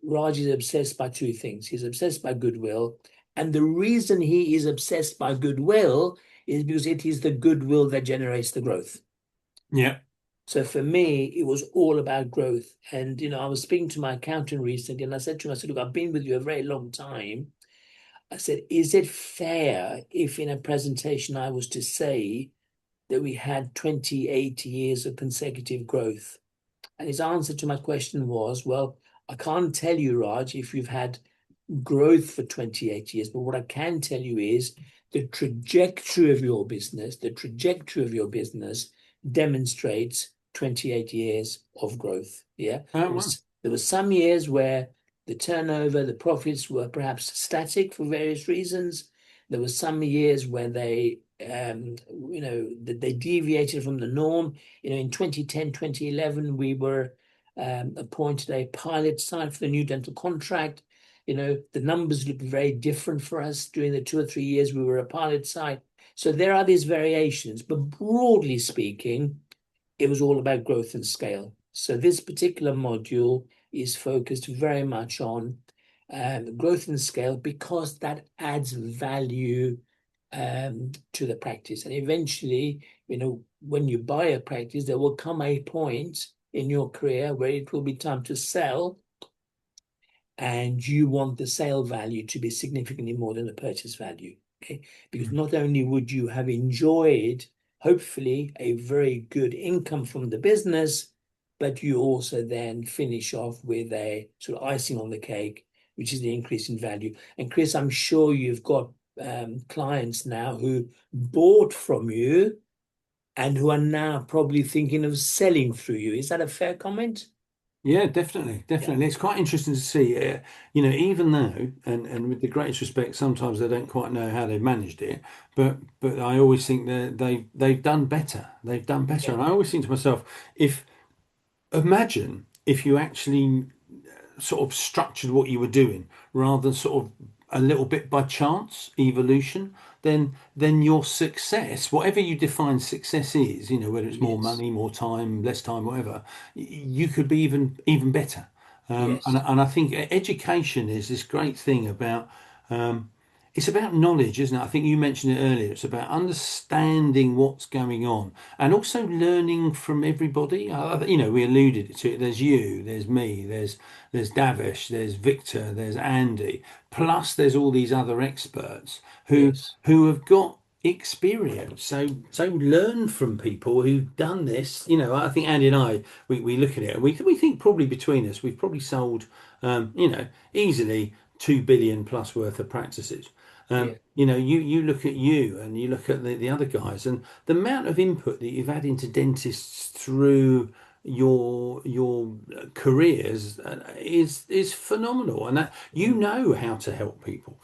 Raj is obsessed by two things. He's obsessed by goodwill. And the reason he is obsessed by goodwill is because it is the goodwill that generates the growth. Yeah. So for me, it was all about growth. And, I was speaking to my accountant recently and I said to him, I said, look, I've been with you a very long time. I said, is it fair if in a presentation I was to say that we had 28 years of consecutive growth? And his answer to my question was, well, I can't tell you, Raj, if you've had growth for 28 years, but what I can tell you is the trajectory of your business demonstrates 28 years of growth. Yeah. Oh, There well. was there were some years where the turnover, the profits were perhaps static for various reasons. There were some years where they deviated from the norm. In 2010, 2011, we were appointed a pilot site for the new dental contract. The numbers look very different for us during the 2 or 3 years we were a pilot site. So there are these variations, but broadly speaking, it was all about growth and scale. So this particular module is focused very much on growth and scale because that adds value to the practice. And eventually, when you buy a practice, there will come a point in your career where it will be time to sell, and you want the sale value to be significantly more than the purchase value. Okay. Because Mm. not only would you have enjoyed, hopefully, a very good income from the business, but you also then finish off with a sort of icing on the cake, which is the increase in value. And Chris, I'm sure you've got clients now who bought from you and who are now probably thinking of selling through you. Is that a fair comment? Yeah, definitely, Yeah. definitely. It's quite interesting to see, even though, and with the greatest respect, sometimes they don't quite know how they've managed it, but I always think that they've done better. They've done better, Yeah. and I always think to myself, if imagine if you actually sort of structured what you were doing rather than sort of a little bit by chance evolution, then your success, whatever you define success is, whether it's more Yes. money, more time, less time, whatever, you could be even better. And Yes. and I think education is this great thing about. It's about knowledge, isn't it? I think you mentioned it earlier. It's about understanding what's going on and also learning from everybody. We alluded to it. There's you, there's me, there's Davish, there's Victor, there's Andy. Plus, there's all these other experts who Yes. who have got experience. So learn from people who've done this. I think Andy and I we look at it and we think probably between us we've probably sold easily 2 billion plus worth of practices. Yeah. You look at you and you look at the other guys, and the amount of input that you've had into dentists through your careers is phenomenal, and that you Mm. know how to help people.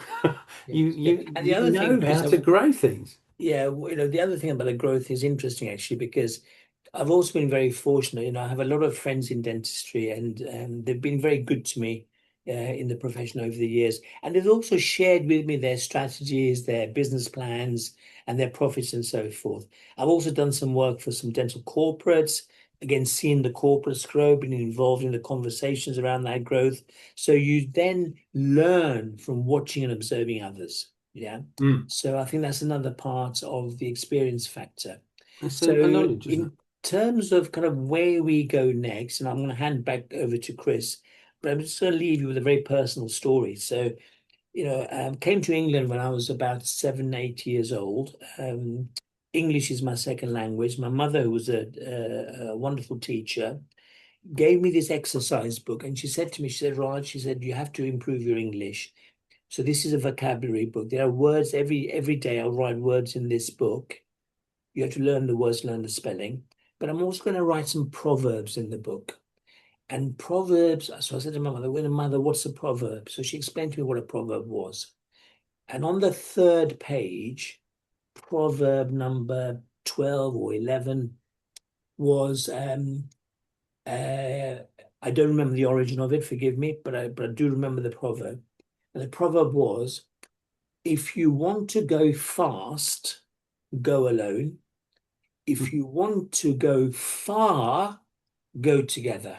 you Yes. Yeah. you And the you other thing, know how Chris, to grow things. yeah, the other thing about the growth is interesting actually because I've also been very fortunate. I have a lot of friends in dentistry, and they've been very good to me in the profession over the years. And they've also shared with me their strategies, their business plans, and their profits and so forth. I've also done some work for some dental corporates. Again, seeing the corporates grow, being involved in the conversations around that growth. So you then learn from watching and observing others. Yeah. Mm. So I think that's another part of the experience factor. It's a So knowledge, isn't it? in terms of kind of where we go next, and I'm going to hand back over to Chris, but I'm just going to leave you with a very personal story. So, came to England when I was about 7, 8 years old. English is my second language. My mother, who was a wonderful teacher, gave me this exercise book, and she said to me, she said, Raj, she said, you have to improve your English. So this is a vocabulary book. There are words every day. I'll write words in this book. You have to learn the words, learn the spelling. But I'm also going to write some proverbs in the book. And proverbs, so I said to my mother, well, mother, what's a proverb? So she explained to me what a proverb was. And on the third page, proverb number 12 or 11 was uh, I don't remember the origin of it, forgive me, but I do remember the proverb. And the proverb was, if you want to go fast, go alone. If you want to go far, go together.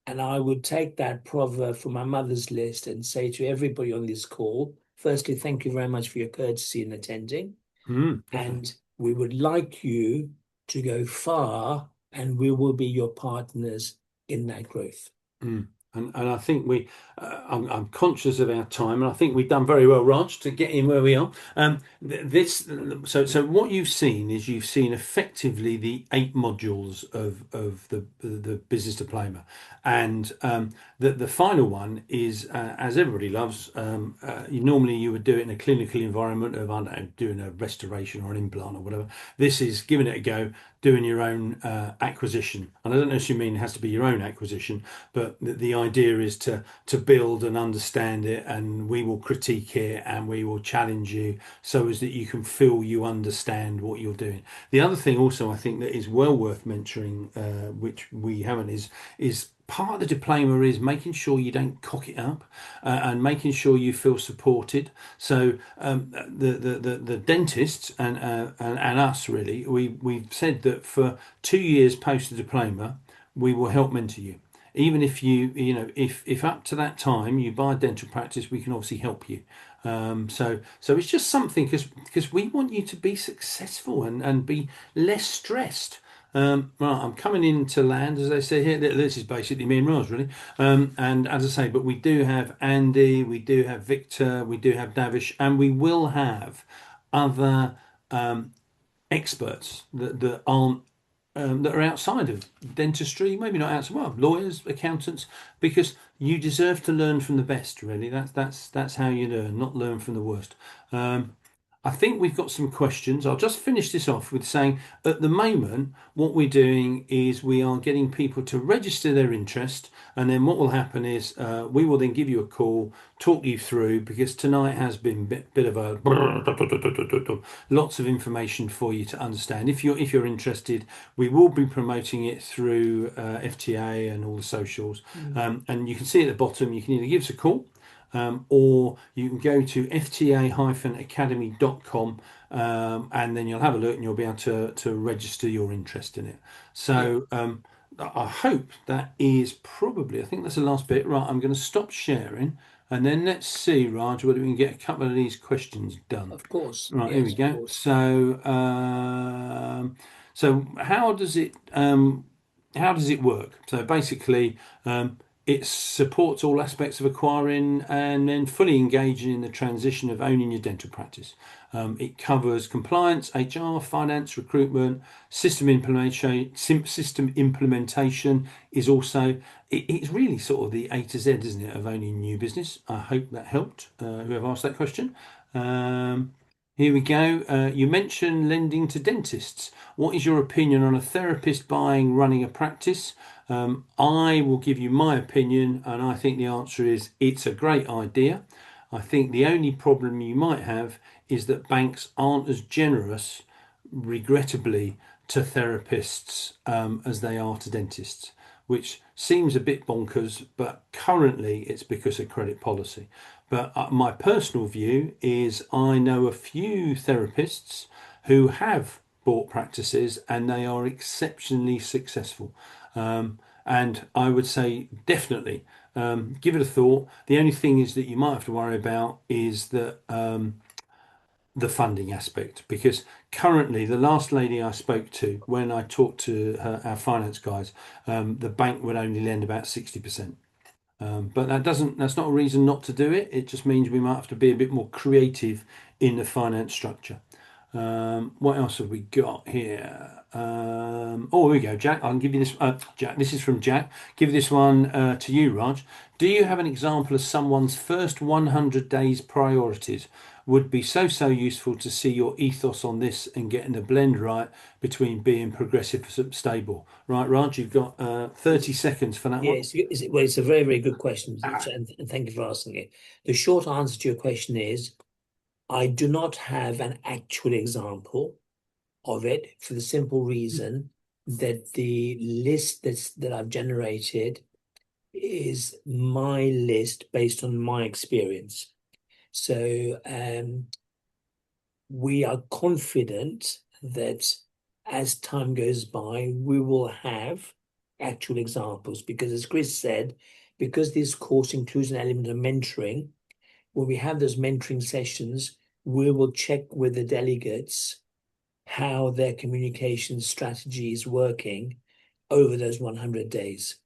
And I would take that proverb from my mother's list and say to everybody on this call, firstly, thank you very much for your courtesy in attending. Definitely. And we would like you to go far, and we will be your partners in that growth. Mm. And I think I'm conscious of our time, and I think we've done very well, Raj, to get in where we are. So what you've seen is you've seen effectively the 8 modules of the business diploma, and the final one is, as everybody loves, normally you would do it in a clinical environment of, I don't know, doing a restoration or an implant or whatever. This is giving it a go, doing your own acquisition, and I don't necessarily mean it has to be your own acquisition, but the idea is to build and understand it, and we will critique it and we will challenge you so as that you can feel you understand what you're doing. The other thing also I think that is well worth mentioning, which we haven't, is part of the diploma is making sure you don't cock it up, and making sure you feel supported. So the dentists and us really, we've said that for 2 years post the diploma, we will help mentor you. Even if if up to that time you buy a dental practice, we can obviously help you. So it's just something, because we want you to be successful and be less stressed. Right, I'm coming into land, as they say here. This is basically me and Raj, really. And as I say, but we do have Andy, we do have Victor, we do have Davish, and we will have other experts that aren't that are outside of dentistry, maybe not outside, well, lawyers, accountants, because you deserve to learn from the best. Really, that's how you learn, not learn from the worst. Um, I think we've got some questions. I'll just finish this off with saying, at the moment, what we're doing is we are getting people to register their interest, and then what will happen is we will then give you a call, talk you through, because tonight has been bit of a lots of information for you to understand. If you're interested, we will be promoting it through FTA and all the socials, Mm. and you can see at the bottom. You can either give us a call, or you can go to fta-academy.com, and then you'll have a look and you'll be able to register your interest in it. Yeah, So I hope that is probably, I think that's the last bit. Right, I'm going to stop sharing, and then let's see, Raj, whether we can get a couple of these questions done. of course. Right, here we Yes, of go. course. So how does it work? So basically, it supports all aspects of acquiring and then fully engaging in the transition of owning your dental practice. It covers compliance, HR, finance, recruitment, system implementation. System implementation is also, it's really sort of the A to Z, isn't it, of owning a new business. I hope that helped whoever asked that question. Um, Here we go. You mentioned lending to dentists. What is your opinion on a therapist buying, running a practice? I will give you my opinion, and I think the answer is it's a great idea. I think the only problem you might have is that banks aren't as generous, regrettably, to therapists as they are to dentists, which seems a bit bonkers, but currently it's because of credit policy. But my personal view is I know a few therapists who have bought practices and they are exceptionally successful. And I would say definitely give it a thought. The only thing is that you might have to worry about is that the funding aspect, because currently the last lady I spoke to when I talked to our finance guys, the bank would only lend about 60%. But that's not a reason not to do it. It just means we might have to be a bit more creative in the finance structure. What else have we got here? Oh, here we go, Jack. I can give you this. Jack, this is from Jack. Give this one to you, Raj. Do you have an example of someone's first 100 days priorities? Would be so useful to see your ethos on this and getting the blend right between being progressive and stable. Right, Raj, you've got 30 seconds for that one. Yes, well, it's a very, very good question, Ah, and thank you for asking it. The short answer to your question is I do not have an actual example of it for the simple reason that the list that I've generated is my list based on my experience. So we are confident that as time goes by, we will have actual examples because, as Chris said, because this course includes an element of mentoring, when we have those mentoring sessions, we will check with the delegates how their communication strategy is working over those 100 days.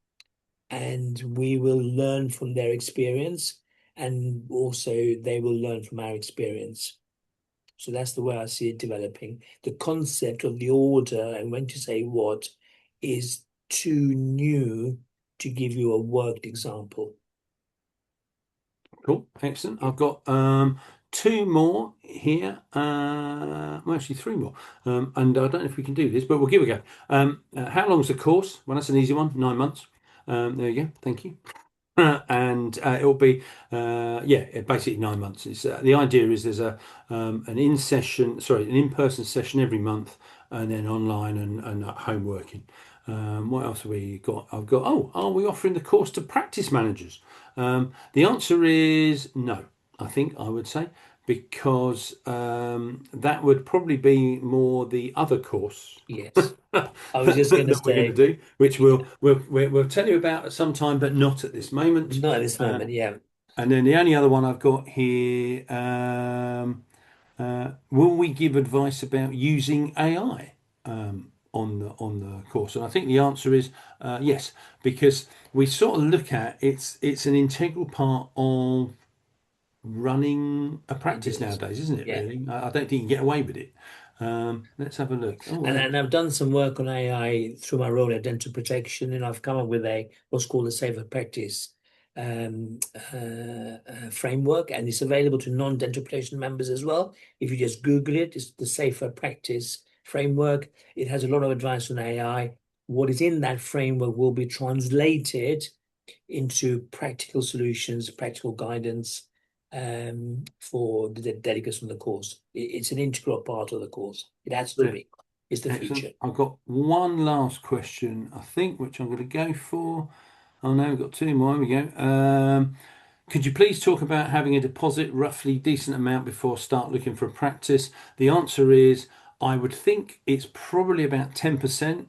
And we will learn from their experience, and also they will learn from our experience. So that's the way I see it developing. The concept of the order and when to say what is too new to give you a worked example. cool, excellent. I've got two more here. Well, actually, three more. And I don't know if we can do this, but we'll give it a go. How long's the course? Well, that's an easy one. 9 months. There you go. Thank you. And it'll be basically 9 months. It's the idea is there's an in-person session every month, and then online and at home working. What else have we got? I've got, oh, are we offering the course to practice managers? The answer is no, I think I would say, because that would probably be more the other course Yes. that I was just going to we're going to say, do, which yeah, we'll tell you about at some time, but not at this moment. not at this Uh, moment. Yeah. and then the only other one I've got here, will we give advice about using AI on the course? And I think the answer is yes, because we sort of look at it's an integral part of running a A practice business. nowadays, isn't it? Yeah. Really, I don't think you can get away with it. Let's have a look. Oh, And, hey. and I've done some work on AI through my role at dental protection, and I've come up with a what's called a safer practice um, framework, and it's available to non-dental protection members as well. If you just Google it, it's the safer practice framework. It has a lot of advice on AI. What is in that framework will be translated into practical solutions, practical guidance for the delegates on the course. It's an integral part of the course. It has to Brilliant. be. It's the Excellent. future. I've got one last question, I think, which I'm going to go for. Oh no, we've got two more. Here we go. Could you please talk about having a deposit, roughly decent amount before start looking for a practice? The answer is I would think it's probably about 10%.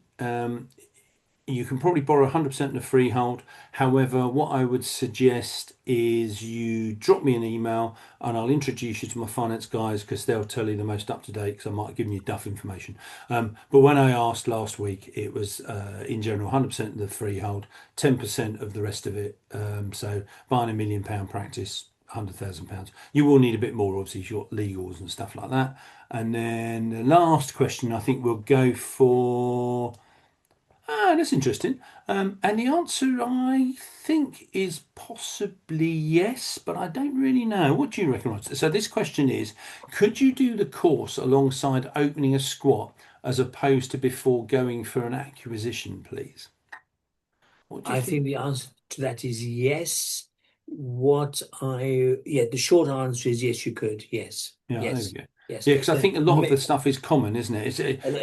You can probably borrow 100% of the freehold. However, what I would suggest is you drop me an email and I'll introduce you to my finance guys because they'll tell you the most up to date because I might have given you duff information. But when I asked last week, it was in general 100% of the freehold, 10% of the rest of it. So buying £1 million practice, £100,000. You will need a bit more, obviously, if you've got legals and stuff like that. And then the last question, I think we'll go for. Ah, that's interesting. And the answer, I think, is possibly yes, but I don't really know. What do you reckon, Roger? So this question is, could you do the course alongside opening a squat as opposed to before going for an acquisition, please? What do you I think? think the answer to that is yes. Yeah, the short answer is yes, you could. Yes, Yeah, there we yes, go. yes. Yeah, because I The, think a lot of the stuff is common, isn't it?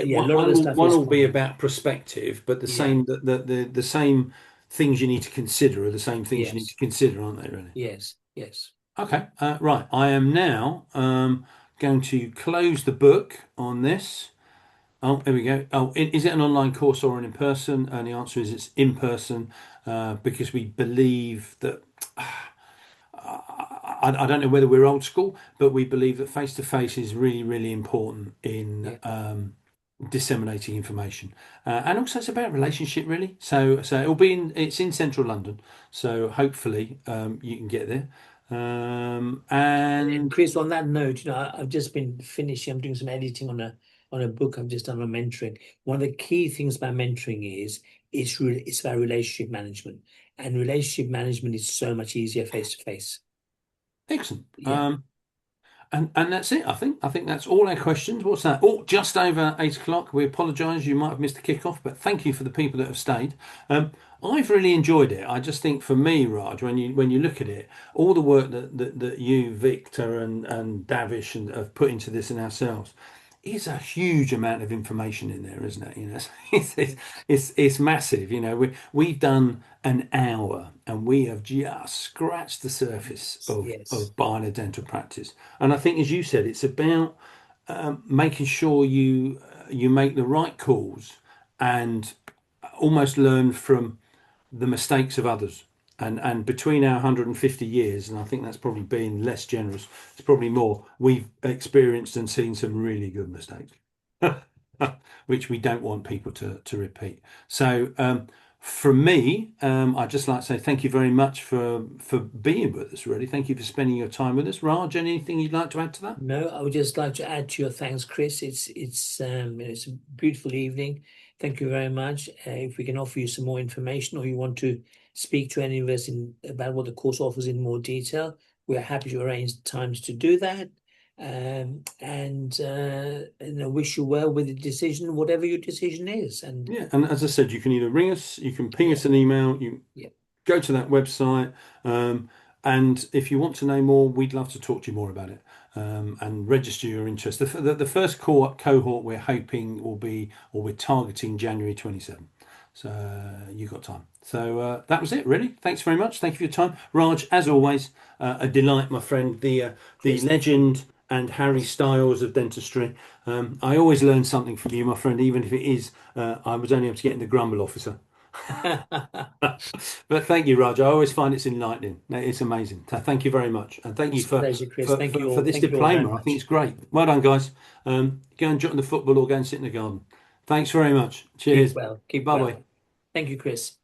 yeah, a lot of the stuff One is will be common. about perspective, but Yeah, the same things you need to consider are the same things you need to yes, consider, aren't they, really? yes, yes. Okay, right. I am now going to close the book on this. Oh, there we go. Oh, is it an online course or an in person? And the answer is it's in person because we believe that. I don't know whether we're old school, but we believe that face to face is really, really important in Yeah. disseminating information, and also it's about relationship, really. So it's in central London, so hopefully you can get there. And And Chris, on that note, I've just been finishing. I'm doing some editing on a book I've just done on mentoring. One of the key things about mentoring is it's about relationship management, and relationship management is so much easier face to face. excellent. Yeah. And that's it. I think that's all our questions. What's that? Oh, just over 8 o'clock. We apologise. You might have missed the kickoff, but thank you for the people that have stayed. I've really enjoyed it. I just think for me, Raj, when you look at it, all the work that you, Victor, and Davish have put into this and ourselves is a huge amount of information in there, isn't it? It's massive. We've done an hour and we have just scratched the surface Yes. of buying a dental practice. And I think, as you said, it's about making sure you make the right calls and almost learn from the mistakes of others. And between our 150 years, and I think that's probably been less generous, it's probably more, we've experienced and seen some really good mistakes, which we don't want people to repeat. So from me, I'd just like to say thank you very much for being with us, really. Thank you for spending your time with us. Raj, anything you'd like to add to that? No, I would just like to add to your thanks, Chris. It's a beautiful evening. Thank you very much. If we can offer you some more information, or you want to speak to any of us about what the course offers in more detail, we are happy to arrange times to do that. And I wish you well with the decision, whatever your decision is. And Yeah, and as I said, you can either ring us, you can ping yeah, us an email, you yeah, go to that website. And if you want to know more, we'd love to talk to you more about it and register your interest. The first cohort we're hoping will be, or we're targeting January 27. So you've got time. So that was it, really. Thanks very much. Thank you for your time. Raj, as always, a delight, my friend, the Chris. legend and Harry Styles of dentistry. I always learn something from you, my friend, even if it is I was only able to get in the grumble officer. But thank you, Raj. I always find it's enlightening. It's amazing. So thank you very much, and thank you It's a pleasure, Chris. for this Thank you all very diploma. I think much. it's great. Well done, guys. Go and jump in the football or go and sit in the garden. Thanks very much. Keep Cheers. well. Keep Bye bye. well. Thank you, Chris.